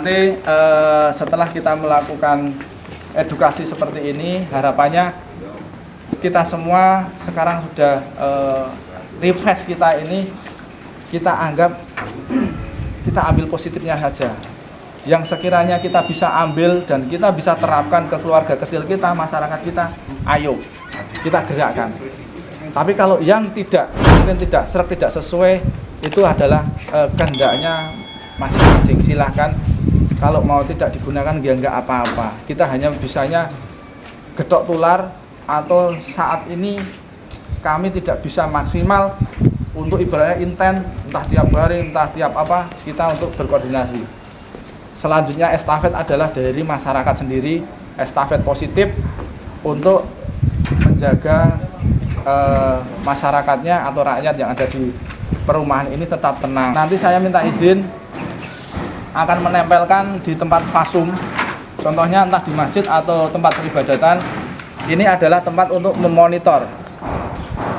nanti setelah kita melakukan edukasi seperti ini, harapannya kita semua sekarang sudah refresh kita ini, kita anggap kita ambil positifnya saja. Yang sekiranya kita bisa ambil dan kita bisa terapkan ke keluarga kecil kita, masyarakat kita, ayo kita gerakkan. Tapi kalau yang mungkin tidak sesuai, itu adalah kehendaknya masing-masing. Silahkan, kalau mau tidak digunakan ya nggak apa-apa. Kita hanya bisanya gedok tular, atau saat ini kami tidak bisa maksimal untuk ibaratnya intent, entah tiap hari, entah tiap apa, kita untuk berkoordinasi. Selanjutnya estafet adalah dari masyarakat sendiri, estafet positif untuk menjaga masyarakatnya atau rakyat yang ada di perumahan ini tetap tenang. Nanti saya minta izin akan menempelkan di tempat fasum, contohnya entah di masjid atau tempat peribadatan. Ini adalah tempat untuk memonitor.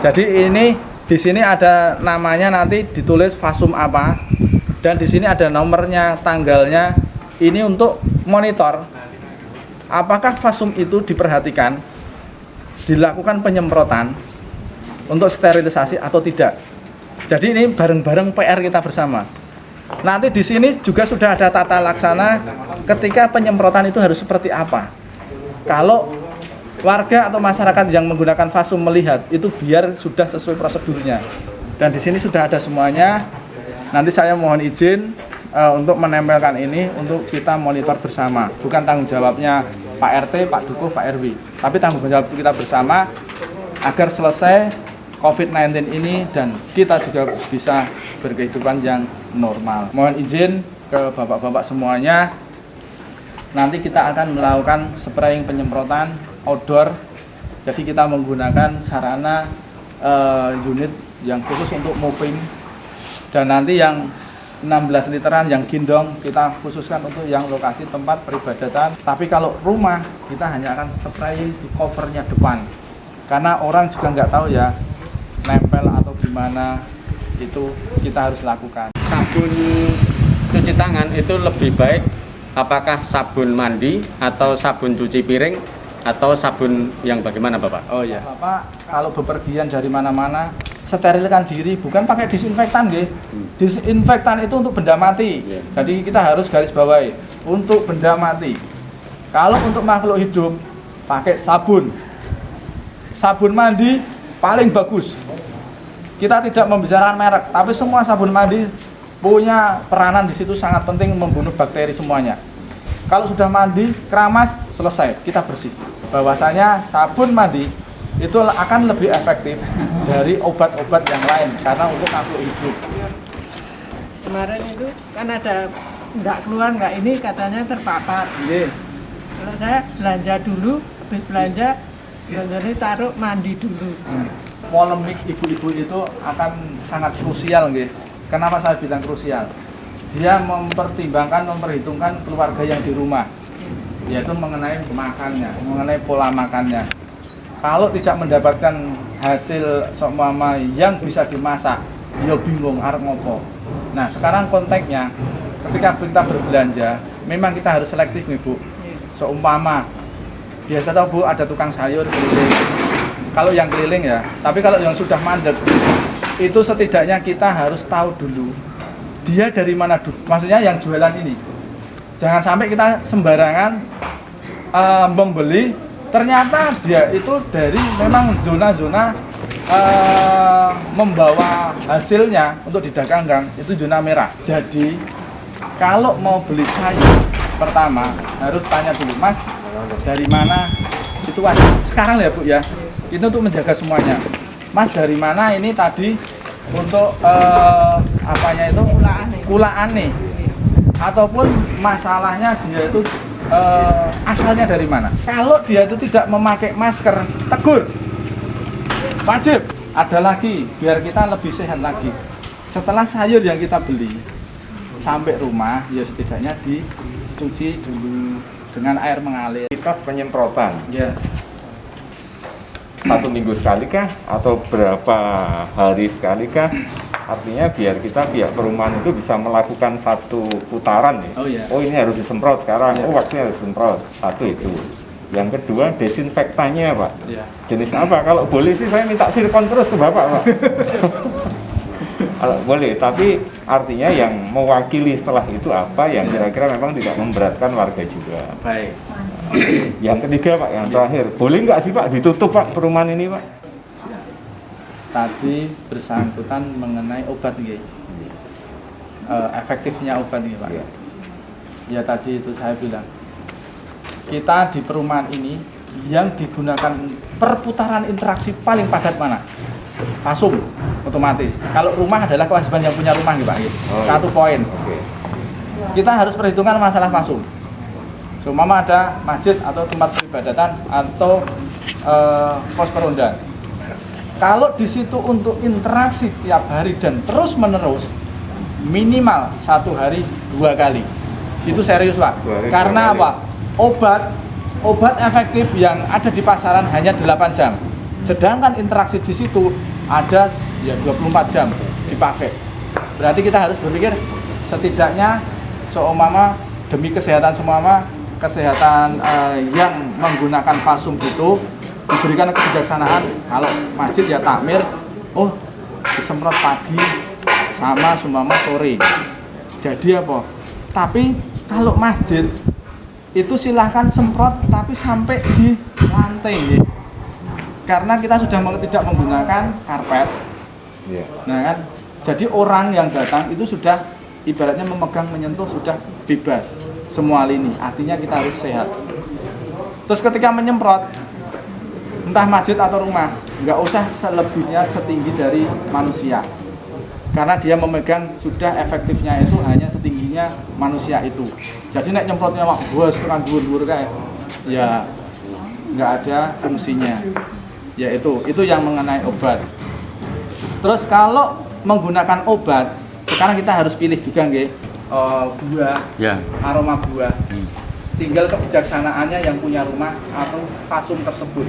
Jadi ini di sini ada namanya, nanti ditulis fasum apa, dan di sini ada nomornya, tanggalnya. Ini untuk monitor apakah fasum itu diperhatikan, dilakukan penyemprotan untuk sterilisasi atau tidak. Jadi ini bareng-bareng PR kita bersama. Nanti di sini juga sudah ada tata laksana ketika penyemprotan itu harus seperti apa. Kalau warga atau masyarakat yang menggunakan fasum melihat itu, biar sudah sesuai prosedurnya. Dan di sini sudah ada semuanya. Nanti saya mohon izin untuk menempelkan ini untuk kita monitor bersama. Bukan tanggung jawabnya Pak RT, Pak Dukuh, Pak RW, tapi tanggung jawab kita bersama agar selesai COVID-19 ini dan kita juga bisa berkehidupan yang normal. Mohon izin ke bapak-bapak semuanya. Nanti kita akan melakukan spraying penyemprotan outdoor. Jadi kita menggunakan sarana unit yang khusus untuk mopping, dan nanti yang 16 literan yang gindong kita khususkan untuk yang lokasi tempat peribadatan. Tapi kalau rumah kita hanya akan spraying di covernya depan, karena orang juga nggak tahu ya nempel atau gimana, itu kita harus lakukan. Sabun cuci tangan itu lebih baik apakah sabun mandi atau sabun cuci piring atau sabun yang bagaimana Bapak? Oh ya, Bapak kalau bepergian dari mana-mana, sterilkan diri, bukan pakai disinfektan nggih. Disinfektan itu untuk benda mati. Jadi kita harus garis bawahi untuk benda mati. Kalau untuk makhluk hidup pakai sabun. Sabun mandi paling bagus. Kita tidak membicarakan merek, tapi semua sabun mandi punya peranan di situ sangat penting membunuh bakteri semuanya. Kalau sudah mandi, keramas, selesai, kita bersih. Bahwasanya sabun mandi itu akan lebih efektif dari obat-obat yang lain karena untuk makhluk hidup. Kemarin itu kan ada nggak keluar nggak ini katanya terpapar. Kalau saya belanja dulu, habis belanja ini taruh mandi dulu. Polemik ibu-ibu itu akan sangat krusial nggih. Kenapa saya bilang krusial? Dia memperhitungkan keluarga yang di rumah, yaitu mengenai makannya, mengenai pola makannya. Kalau tidak mendapatkan hasil sok mama yang bisa dimasak, dia bingung arep ngopo. Nah, sekarang konteksnya ketika kita berbelanja, memang kita harus selektif nih Bu. Seumpama biasa tahu Bu, ada tukang sayur keliling. Kalau yang keliling ya, tapi kalau yang sudah mandek, itu setidaknya kita harus tahu dulu dia dari mana dulu. Maksudnya yang jualan ini, jangan sampai kita sembarangan membeli, ternyata dia itu dari memang zona-zona membawa hasilnya untuk didagangkan, itu zona merah. Jadi kalau mau beli sayur, pertama harus tanya dulu, Mas dari mana, itu wajib sekarang ya Bu ya, itu untuk menjaga semuanya. Mas dari mana ini tadi untuk apanya itu kulaan nih, ataupun masalahnya dia itu asalnya dari mana. Kalau dia itu tidak memakai masker, tegur, wajib. Ada lagi biar kita lebih sehat lagi. Setelah sayur yang kita beli sampai rumah, ya setidaknya dicuci dulu dengan air mengalir. Kita penyemprotan. Ya. 1 minggu sekali kah? Atau berapa hari sekali kah? Artinya biar pihak perumahan itu bisa melakukan satu putaran ya. Oh, iya. Oh ini harus disemprot sekarang, Iya. oh waktunya harus disemprot. Satu itu. Yang kedua desinfektannya Pak. Iya. Jenis apa? Kalau boleh sih saya minta Vircon terus ke Bapak Pak. Kalau boleh, tapi artinya yang mewakili setelah itu apa yang kira-kira memang tidak memberatkan warga juga. Baik. Yang ketiga Pak, yang terakhir, boleh nggak sih Pak ditutup Pak perumahan ini Pak? Tadi bersangkutan mengenai obat nggih. Efektifnya obat nggih, Pak. Iya. Ya tadi itu saya bilang. Kita di perumahan ini yang digunakan perputaran interaksi paling padat mana? Fasum otomatis. Kalau rumah adalah kewajiban yang punya rumah nggih, Pak. Oh, Satu iya. poin. Oke. Kita harus perhitungkan masalah fasum. Seumpama ada masjid atau tempat peribadatan atau pos peronda. Kalau di situ untuk interaksi tiap hari dan terus menerus minimal 1 hari 2 kali. Itu serius Pak. 2 hari 2 Karena kali. apa? Obat efektif yang ada di pasaran hanya 8 jam. Sedangkan interaksi di situ ada ya 24 jam dipakai. Berarti kita harus berpikir setidaknya seumpama demi kesehatan seumpama kesehatan yang menggunakan fasum itu diberikan kebijaksanaan. Kalau masjid ya takmir, oh disemprot pagi sama seumpama sore. Jadi apa? Tapi kalau masjid itu silahkan semprot tapi sampai di lantai ya. Karena kita sudah tidak menggunakan karpet. Iya. Nah kan, jadi orang yang datang itu sudah ibaratnya memegang menyentuh sudah bebas semua lini. Artinya kita harus sehat. Terus ketika menyemprot entah masjid atau rumah, nggak usah selebihnya setinggi dari manusia. Karena dia memegang sudah efektifnya itu hanya setingginya manusia itu. Jadi nek nyemprotnya wah bos tekan dhuwur-dhuwur kae. Ya nggak ada fungsinya. Ya itu yang mengenai obat. Terus kalau menggunakan obat, sekarang kita harus pilih juga nggih buah, Ya. aroma buah. Tinggal kebijaksanaannya yang punya rumah atau fasum tersebut.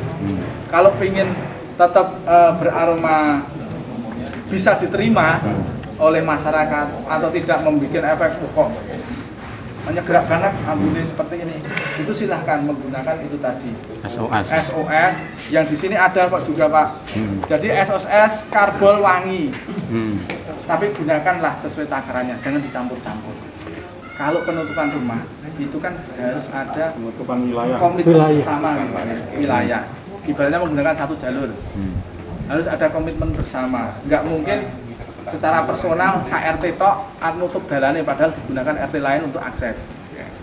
Kalau ingin tetap beraroma bisa diterima oleh masyarakat atau tidak membuat efek kok menyegerak banget ambune seperti ini, itu silahkan menggunakan itu tadi SOS yang di sini ada kok juga Pak. Jadi SOS karbol wangi. Tapi gunakanlah sesuai takarannya, jangan dicampur-campur. Kalau penutupan rumah itu kan harus ada Penutupan wilayah. komitmen bersama Pak, wilayah. Ibaratnya menggunakan satu jalur. Harus ada komitmen bersama. Nggak mungkin secara personal RT tok nutup dalane padahal digunakan RT lain untuk akses.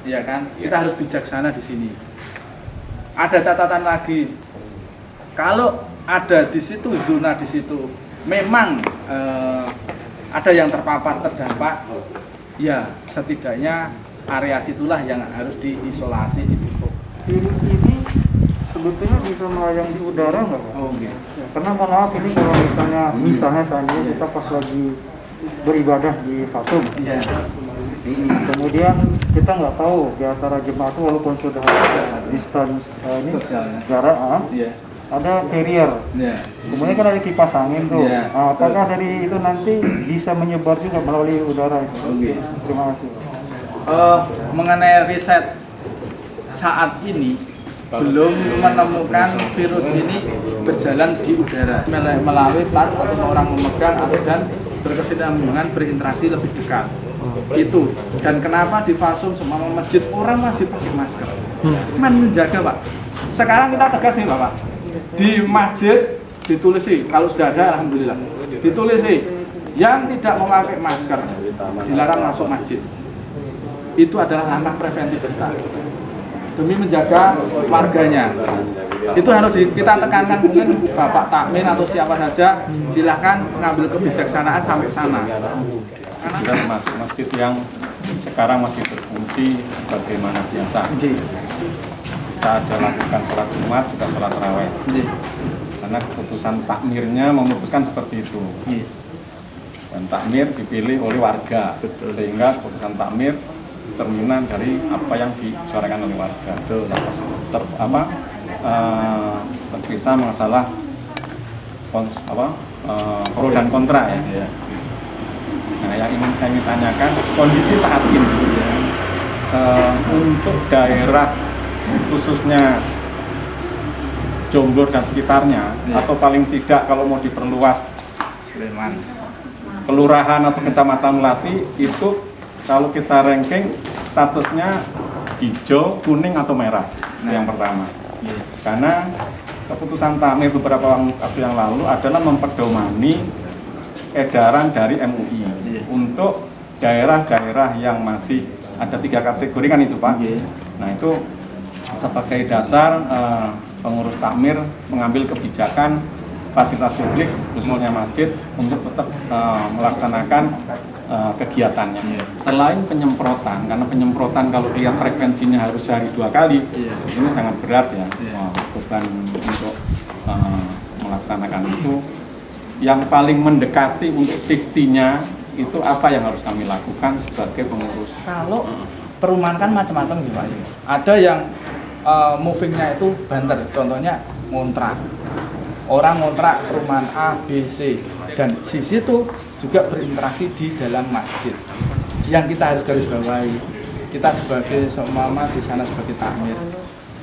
Iya kan? Kita harus bijaksana di sini. Ada catatan lagi. Kalau ada di situ zona di situ memang ada yang terpapar terdampak, ya setidaknya area situlah yang harus diisolasi, ditutup. Virus ini sebetulnya bisa melayang di udara nggak Pak? Oh, okay. Karena mohon maaf ini kalau misalnya seandainya kita pas lagi beribadah di Fasum, Iya. kemudian kita nggak tahu di antara jemaah itu walaupun sudah ada distance ini Sosialnya. jarak, Iya. ada carrier. Iya. Kemudian kan ada kipas angin tuh. Iya, Apakah dari itu nanti bisa menyebar juga melalui udara itu? Oke. Terima kasih. Mengenai riset saat ini belum menemukan virus ini berjalan di udara melalui touch atau orang memegang atau dan berkesinambungan berinteraksi lebih dekat. Itu dan kenapa di Fasum semua masjid orang wajib pakai masker menjaga Pak. Sekarang kita tegas nih Bapak, di masjid ditulis sih kalau sudah ada alhamdulillah ditulis sih yang tidak memakai masker dilarang masuk masjid. Itu adalah langkah preventif kita demi menjaga warganya. Itu harus kita tekankan, mungkin Bapak Takmin atau siapa saja silahkan mengambil kebijaksanaan sampai sana. Kita masuk masjid yang sekarang masih berfungsi sebagaimana biasa. Kita ada lakukan sholat Jumat, juga sholat tarawih. Karena keputusan takmirnya memutuskan seperti itu. Dan takmir dipilih oleh warga, sehingga keputusan takmir cerminan dari apa yang disuarakan oleh warga. Terpisah masalah pro dan kontra ya. Nah, yang ingin saya tanyakan, kondisi saat ini untuk daerah khususnya Jombor dan sekitarnya, atau paling tidak kalau mau diperluas Sleman, kelurahan atau kecamatan Melati, itu kalau kita ranking statusnya hijau, kuning atau merah. Yang pertama, karena keputusan Takmir beberapa waktu yang lalu adalah memperdomani edaran dari MUI untuk daerah-daerah yang masih ada 3 kategori kan itu Pak. Nah itu sebagai dasar pengurus Takmir mengambil kebijakan fasilitas publik khususnya masjid untuk tetap melaksanakan kegiatannya. Selain penyemprotan, karena penyemprotan kalau lihat frekuensinya harus sehari 2 kali, ini sangat berat ya, beban untuk melaksanakan itu. Yang paling mendekati untuk safety-nya itu apa yang harus kami lakukan sebagai pengurus? Kalau perumahan kan macam-macam gitu Pak. Ada yang movingnya itu banter, contohnya ngontrak. Orang ngontrak perumahan A, B, C, dan di situ juga berinteraksi di dalam masjid. Yang kita harus garis bawahi, kita sebagai seumpama di sana sebagai takmir,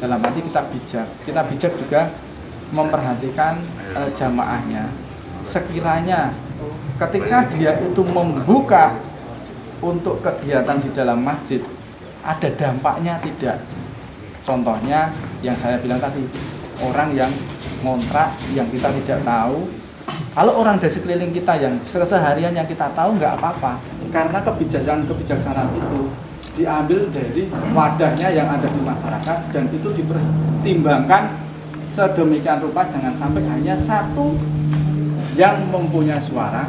dalam arti kita bijak juga memperhatikan jamaahnya. Sekiranya ketika dia itu membuka untuk kegiatan di dalam masjid, ada dampaknya tidak. Contohnya yang saya bilang tadi, orang yang ngontrak yang kita tidak tahu. Kalau orang dari sekeliling kita yang seharian yang kita tahu nggak apa-apa, karena kebijaksanaan itu diambil dari wadahnya yang ada di masyarakat dan itu dipertimbangkan sedemikian rupa, jangan sampai hanya satu yang mempunyai suara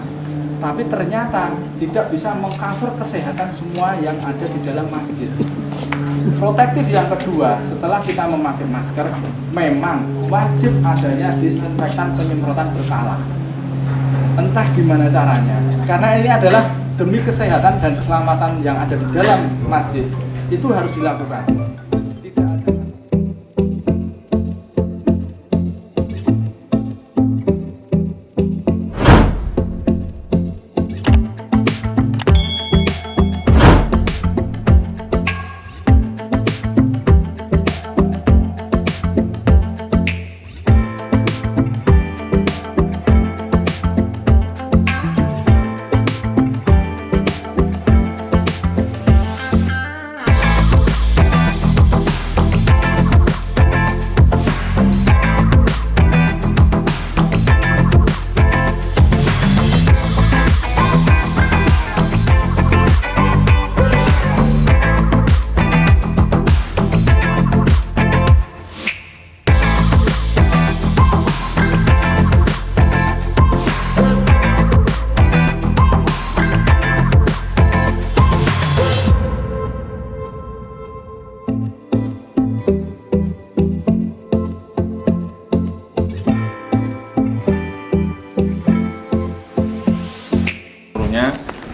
tapi ternyata tidak bisa mengcover kesehatan semua yang ada di dalam masjid. Protektif yang kedua, setelah kita memakai masker, memang wajib adanya disinfektan penyemprotan berkala. Entah gimana caranya, karena ini adalah demi kesehatan dan keselamatan yang ada di dalam masjid, itu harus dilakukan. Tidak ada.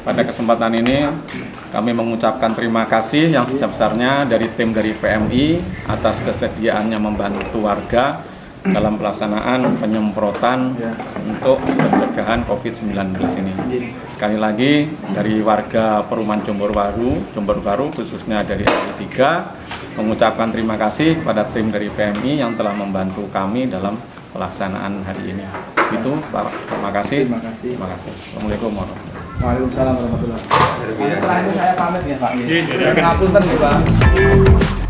Pada kesempatan ini kami mengucapkan terima kasih yang sebesar-besarnya dari tim dari PMI atas kesediaannya membantu warga dalam pelaksanaan penyemprotan untuk pencegahan COVID-19 ini. Sekali lagi dari warga perumahan Jombor Baru khususnya dari RW 3 mengucapkan terima kasih kepada tim dari PMI yang telah membantu kami dalam pelaksanaan hari ini. Itu Pak, terima kasih. Terima kasih. Assalamualaikum warahmatullahi wabarakatuh. Waalaikumsalam warahmatullahi wabarakatuh. Terakhir saya pamit ya Pak. Ngapunten ya Pak.